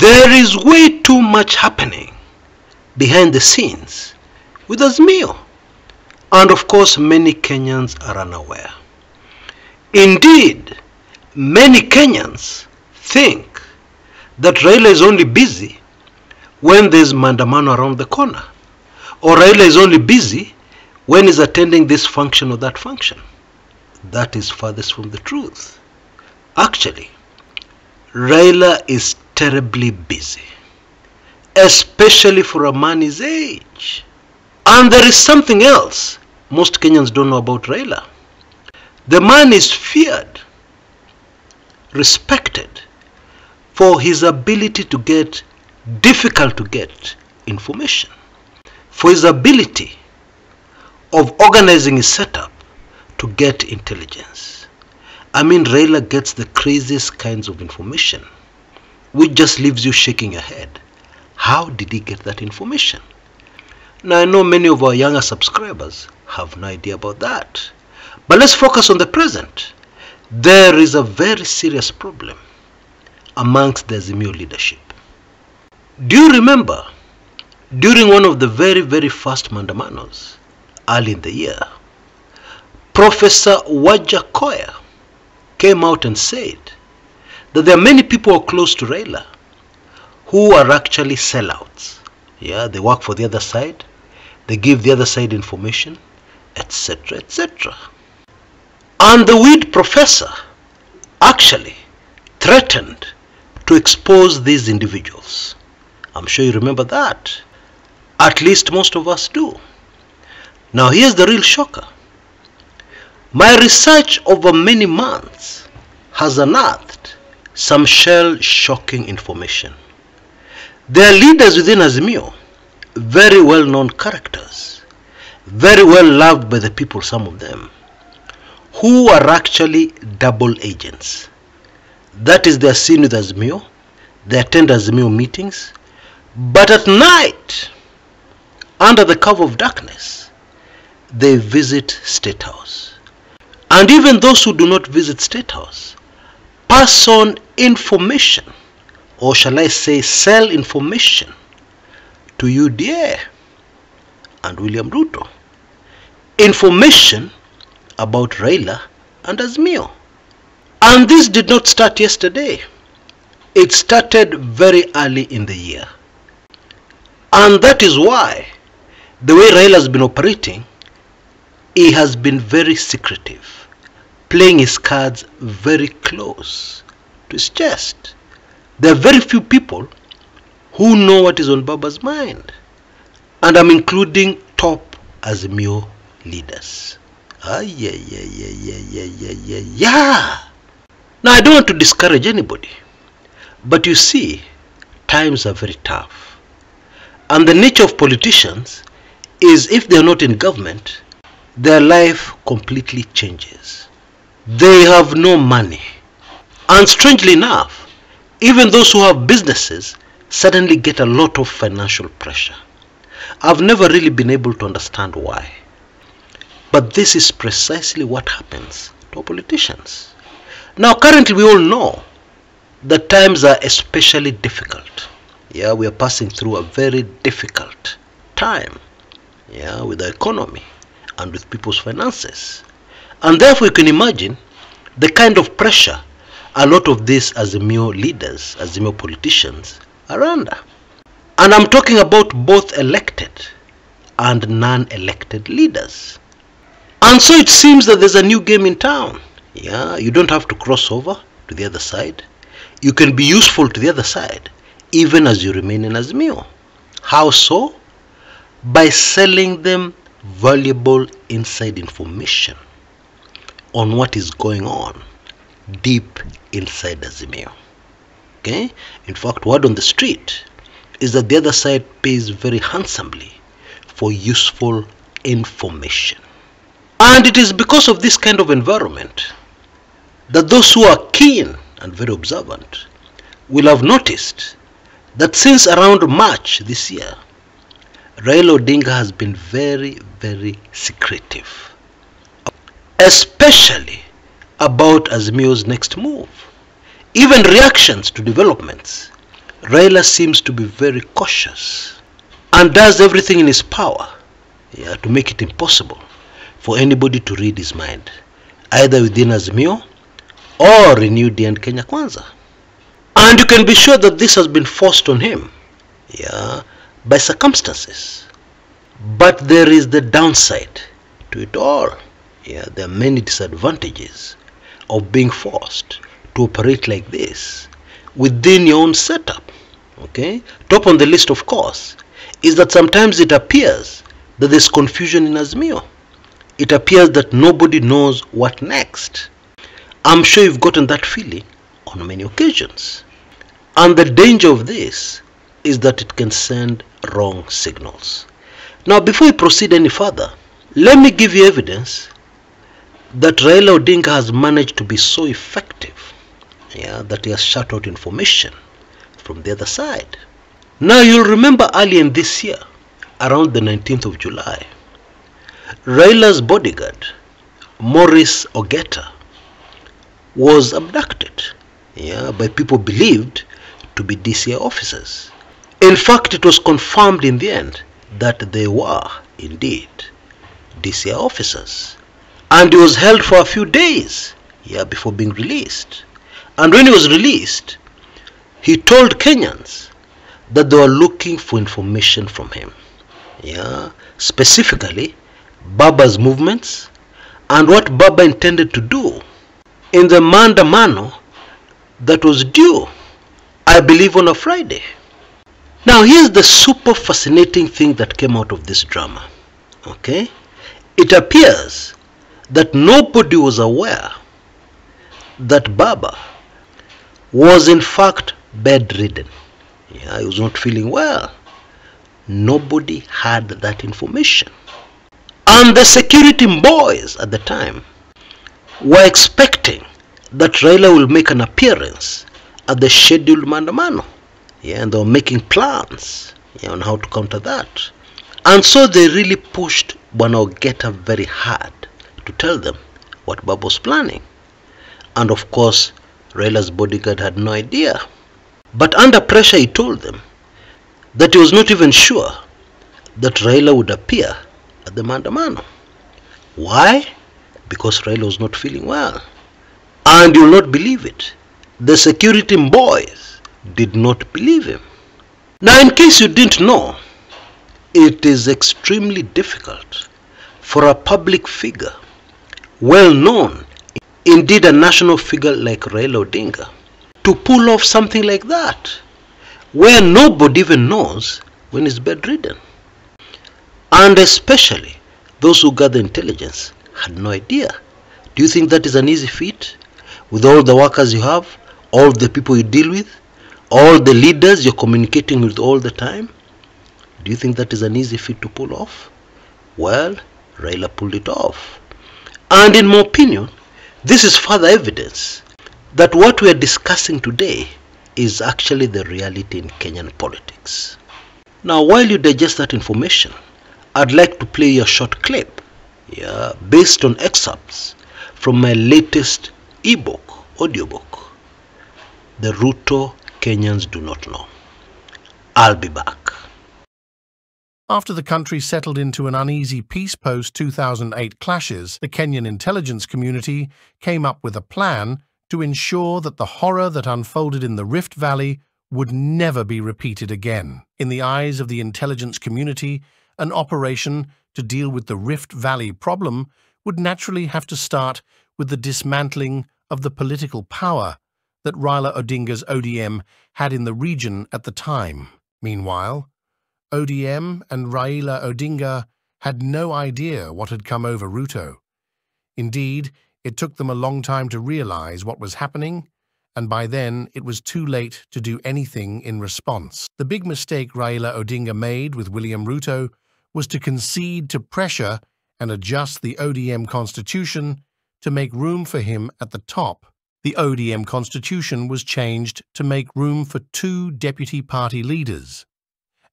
There is way too much happening behind the scenes with Azimio, and of course many Kenyans are unaware. Indeed, many Kenyans think that Raila is only busy when there's maandamano around the corner, or Raila is only busy when he's attending this function or that function. That is farthest from the truth. Actually, Raila is terribly busy, especially for a man his age. And there is something else most Kenyans don't know about Raila. The man is feared, respected for his ability to get difficult to get information, for his ability of organizing his setup to get intelligence. I mean, Raila gets the craziest kinds of information, which just leaves you shaking your head. How did he get that information? Now, I know many of our younger subscribers have no idea about that. But let's focus on the present. There is a very serious problem amongst the Azimio leadership. Do you remember during one of the very first mandamanos early in the year, Professor Wajakoya came out and said that there are many people who are close to Raila who are actually sellouts. Yeah, they work for the other side, they give the other side information, etc., etc. And the weed professor actually threatened to expose these individuals. I'm sure you remember that. At least most of us do. Now here's the real shocker. My research over many months has unearthed some shell-shocking information. There are leaders within Azimio, very well-known characters, very well loved by the people, some of them, who are actually double agents. That is, they are seen with Azimio, they attend Azimio meetings, but at night, under the cover of darkness, they visit State House. And even those who do not visit State House pass on information, or shall I say sell information, to UDA and William Ruto. Information about Raila and Azimio. And this did not start yesterday. It started very early in the year. And that is why the way Raila has been operating, he has been very secretive, playing his cards very close to his chest. There are very few people who know what is on Baba's mind. And I'm including top Azimio leaders. Yeah. Now, I don't want to discourage anybody, but you see, times are very tough. And the nature of politicians is, if they're not in government, their life completely changes. They have no money. And strangely enough, even those who have businesses suddenly get a lot of financial pressure. I've never really been able to understand why. But this is precisely what happens to politicians. Now, currently we all know that times are especially difficult. Yeah, we are passing through a very difficult time. Yeah, with the economy and with people's finances. And therefore you can imagine the kind of pressure a lot of these Azimio leaders, Azimio politicians are under. And I'm talking about both elected and non-elected leaders. And so it seems that there's a new game in town. Yeah, you don't have to cross over to the other side. You can be useful to the other side, even as you remain in Azimio. How so? By selling them valuable inside information on what is going on deep inside Azimio. Okay? In fact, word on the street is that the other side pays very handsomely for useful information. And it is because of this kind of environment that those who are keen and very observant will have noticed that since around March this year, Raila Odinga has been very secretive, especially about Azimio's next move. Even reactions to developments, Raila seems to be very cautious and does everything in his power to make it impossible for anybody to read his mind, either within Azimio or Renewed and Kenya Kwanza. And you can be sure that this has been forced on him by circumstances. But there is the downside to it all. There are many disadvantages of being forced to operate like this within your own setup. Top on the list, of course, is that sometimes it appears that there's confusion in Azimio. It appears that nobody knows what next. I'm sure you've gotten that feeling on many occasions. And the danger of this is that it can send wrong signals. Now, before we proceed any further, let me give you evidence that Raila Odinga has managed to be so effective that he has shut out information from the other side. Now, you'll remember earlier in this year, around the 19th of July, Raila's bodyguard, Maurice Ogeta, was abducted by people believed to be DCI officers. In fact, it was confirmed in the end that they were indeed DCI officers. And he was held for a few days before being released. And when he was released, he told Kenyans that they were looking for information from him. Specifically, Baba's movements and what Baba intended to do in the maandamano that was due, I believe, on a Friday. Now, here's the super fascinating thing that came out of this drama. It appears that nobody was aware that Baba was in fact bedridden. He was not feeling well. Nobody had that information. And the security boys at the time were expecting that Raila will make an appearance at the scheduled maandamano. And they were making plans on how to counter that. And so they really pushed Bwana Ogeta very hard to tell them what Baba was planning. And of course, Raila's bodyguard had no idea. But under pressure, he told them that he was not even sure that Raila would appear at the maandamano. Why? Because Raila was not feeling well. And you'll not believe it, the security boys did not believe him. Now, in case you didn't know, it is extremely difficult for a public figure, well known, indeed a national figure like Raila Odinga, to pull off something like that, where nobody even knows when he's bedridden. And especially those who gather intelligence had no idea. Do you think that is an easy feat? With all the workers you have, all the people you deal with, all the leaders you're communicating with all the time? Do you think that is an easy feat to pull off? Well, Raila pulled it off. And in my opinion, this is further evidence that what we are discussing today is actually the reality in Kenyan politics. Now, while you digest that information, I'd like to play you a short clip based on excerpts from my latest ebook, audiobook, The Ruto Kenyans Do Not Know. I'll be back. After the country settled into an uneasy peace post-2008 clashes, the Kenyan intelligence community came up with a plan to ensure that the horror that unfolded in the Rift Valley would never be repeated again. In the eyes of the intelligence community, an operation to deal with the Rift Valley problem would naturally have to start with the dismantling of the political power that Raila Odinga's ODM had in the region at the time. Meanwhile, ODM and Raila Odinga had no idea what had come over Ruto. Indeed, it took them a long time to realize what was happening, and by then it was too late to do anything in response. The big mistake Raila Odinga made with William Ruto was to concede to pressure and adjust the ODM constitution to make room for him at the top. The ODM constitution was changed to make room for 2 deputy party leaders.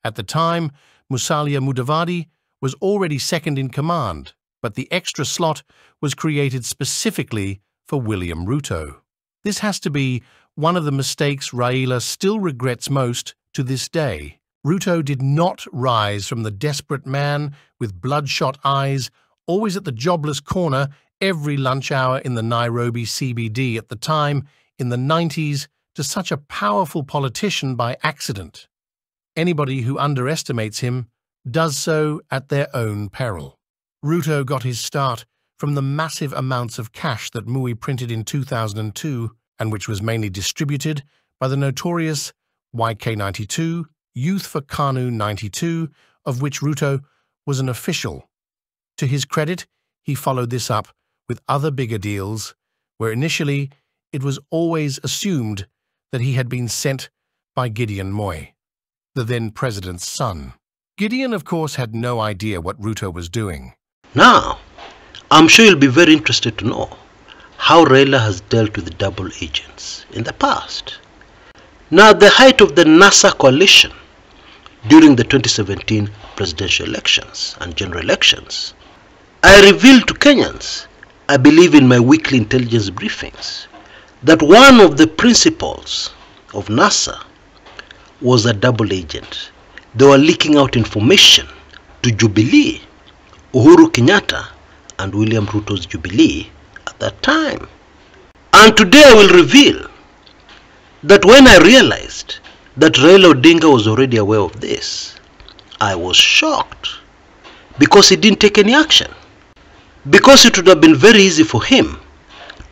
At the time, Musalia Mudavadi was already second in command, but the extra slot was created specifically for William Ruto. This has to be one of the mistakes Raila still regrets most to this day. Ruto did not rise from the desperate man with bloodshot eyes, always at the jobless corner every lunch hour in the Nairobi CBD at the time, in the 90s, to such a powerful politician by accident. Anybody who underestimates him does so at their own peril. Ruto got his start from the massive amounts of cash that Moi printed in 2002 and which was mainly distributed by the notorious YK92, Youth for KANU 92, of which Ruto was an official. To his credit, he followed this up with other bigger deals, where initially it was always assumed that he had been sent by Gideon Moi, the then president's son. Gideon, of course, had no idea what Ruto was doing. Now, I'm sure you'll be very interested to know how Raila has dealt with double agents in the past. Now, at the height of the NASA coalition during the 2017 presidential elections and general elections, I revealed to Kenyans, I believe in my weekly intelligence briefings, that one of the principals of NASA was a double agent. They were leaking out information to Jubilee, Uhuru Kenyatta, and William Ruto's Jubilee at that time. And today I will reveal that when I realized that Raila Odinga was already aware of this, I was shocked because he didn't take any action. Because it would have been very easy for him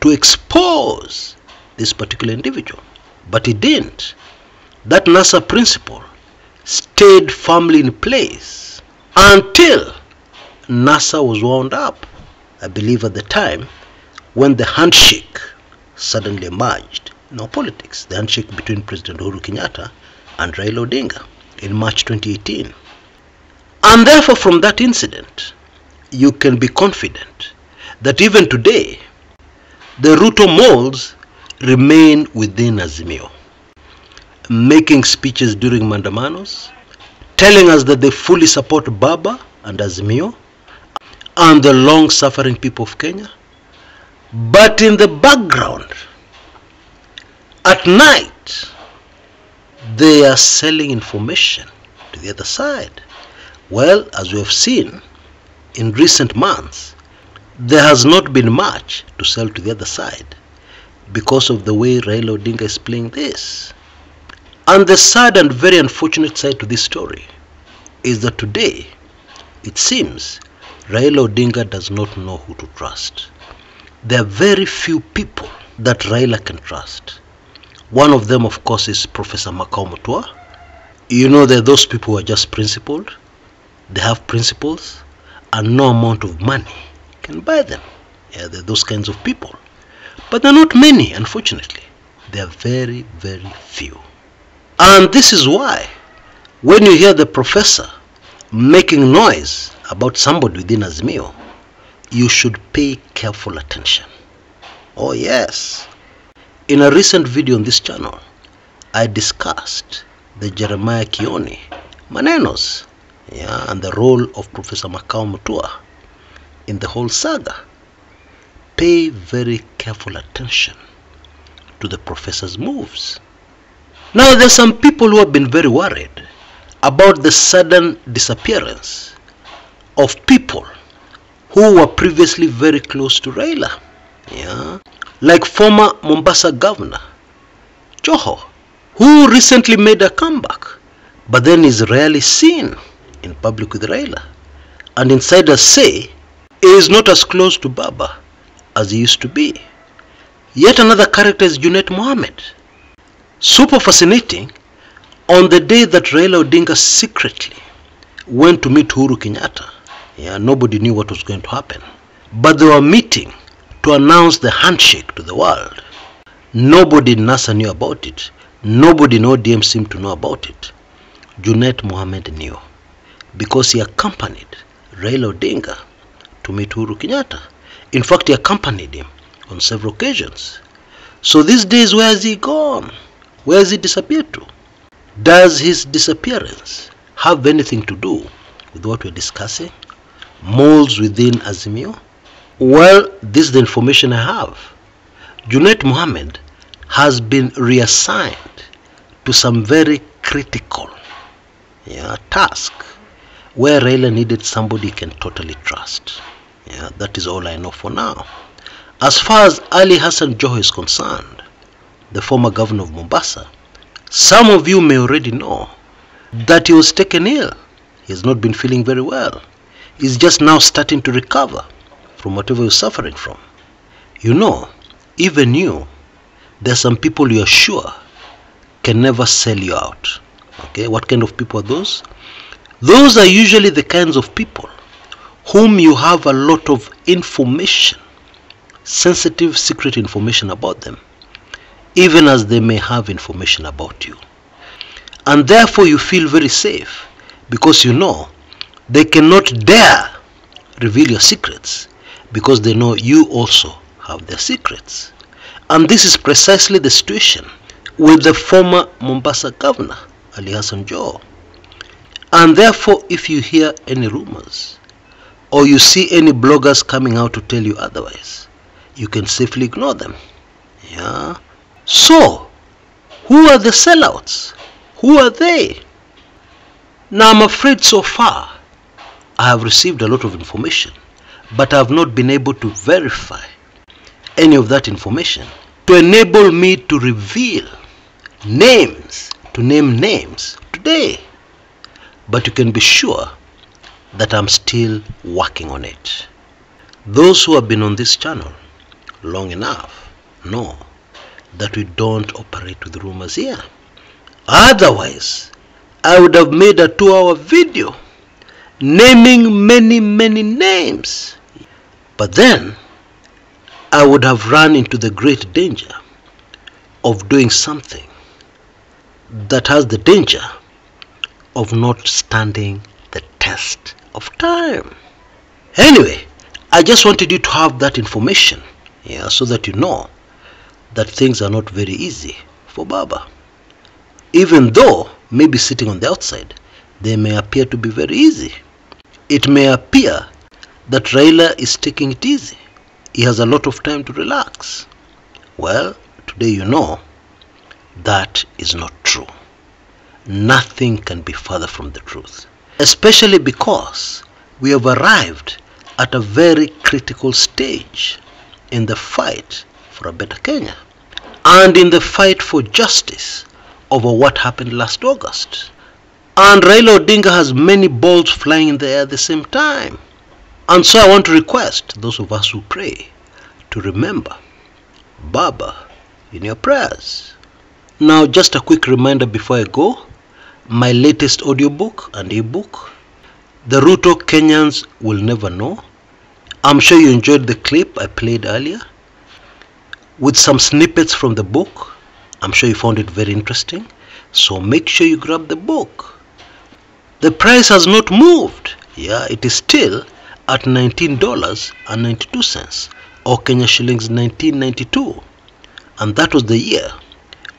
to expose this particular individual. But he didn't. That NASA principle stayed firmly in place until NASA was wound up, I believe at the time, when the handshake suddenly emerged in our politics. The handshake between President Uhuru Kenyatta and Raila Odinga in March 2018. And therefore, from that incident, you can be confident that even today, the Ruto molds remain within Azimio, making speeches during mandamanos, telling us that they fully support Baba and Azimio and the long-suffering people of Kenya. But in the background, at night, they are selling information to the other side. Well, as we have seen in recent months, there has not been much to sell to the other side because of the way Raila Odinga is playing this. And the sad and very unfortunate side to this story is that today, it seems, Raila Odinga does not know who to trust. There are very few people that Raila can trust. One of them, of course, is Professor Mutua. You know, there are those people who are just principled. They have principles and no amount of money can buy them. Yeah, there are those kinds of people. But there are not many, unfortunately. They are very, very few. And this is why, when you hear the professor making noise about somebody within Azimio, you should pay careful attention. Oh yes. In a recent video on this channel, I discussed the Jeremiah Kioni Manenos, and the role of Professor Mutua in the whole saga. Pay very careful attention to the professor's moves. Now, there are some people who have been very worried about the sudden disappearance of people who were previously very close to Raila, like former Mombasa Governor Joho, who recently made a comeback, but then is rarely seen in public with Raila. And insiders say he is not as close to Baba as he used to be. Yet another character is Junet Mohammed. Super fascinating. On the day that Raila Odinga secretly went to meet Uhuru Kenyatta, nobody knew what was going to happen. But they were meeting to announce the handshake to the world. Nobody in NASA knew about it. Nobody in ODM seemed to know about it. Junet Mohammed knew, because he accompanied Raila Odinga to meet Uhuru Kenyatta. In fact, he accompanied him on several occasions. So these days, where has he gone? Where has he disappeared to? Does his disappearance have anything to do with what we're discussing? Moles within Azimio? Well, this is the information I have. Junet Mohammed has been reassigned to some very critical task where Raila needed somebody he can totally trust. That is all I know for now. As far as Ali Hassan Joho is concerned, the former governor of Mombasa, some of you may already know that he was taken ill. He has not been feeling very well. He's just now starting to recover from whatever he's suffering from. You know, even you, there are some people you are sure can never sell you out. Okay, what kind of people are those? Those are usually the kinds of people whom you have a lot of information, sensitive, secret information about them, even as they may have information about you. And therefore you feel very safe because you know they cannot dare reveal your secrets because they know you also have their secrets. And this is precisely the situation with the former Mombasa governor, Ali Hassan Joho. And therefore, if you hear any rumors or you see any bloggers coming out to tell you otherwise, you can safely ignore them. So, who are the sellouts? Who are they? Now, I'm afraid so far I have received a lot of information, but I have not been able to verify any of that information to enable me to reveal names, to name names today. But you can be sure that I'm still working on it. Those who have been on this channel long enough know that we don't operate with rumors here. Otherwise, I would have made a 2-hour video naming many names. But then I would have run into the great danger of doing something that has the danger of not standing the test of time. Anyway, I just wanted you to have that information, so that you know that things are not very easy for Baba. Even though maybe sitting on the outside, they may appear to be very easy. It may appear that Raila is taking it easy. He has a lot of time to relax. Well, today you know that is not true. Nothing can be further from the truth, especially because we have arrived at a very critical stage in the fight for a better Kenya and in the fight for justice over what happened last August. And Raila Odinga has many balls flying in the air at the same time. And so I want to request those of us who pray to remember Baba in your prayers. Now, just a quick reminder before I go, my latest audiobook and ebook, The Ruto Kenyans Will Never Know. I'm sure you enjoyed the clip I played earlier with some snippets from the book. I'm sure you found it very interesting. So make sure you grab the book. The price has not moved. It is still at $19.92 or Kenya shillings 1992. And that was the year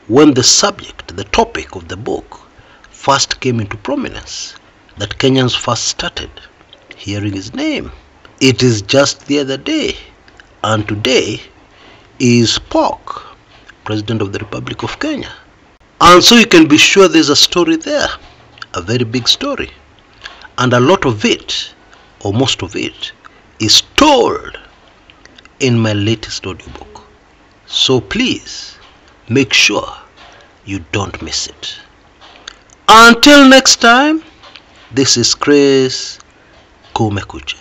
when the subject, the topic of the book first came into prominence, that Kenyans first started hearing his name. It is just the other day, and today is Spock, President of the Republic of Kenya. And so you can be sure there's a story there, a very big story. And a lot of it, or most of it, is told in my latest audiobook. So please, make sure you don't miss it. Until next time, this is Chris Kumekucha.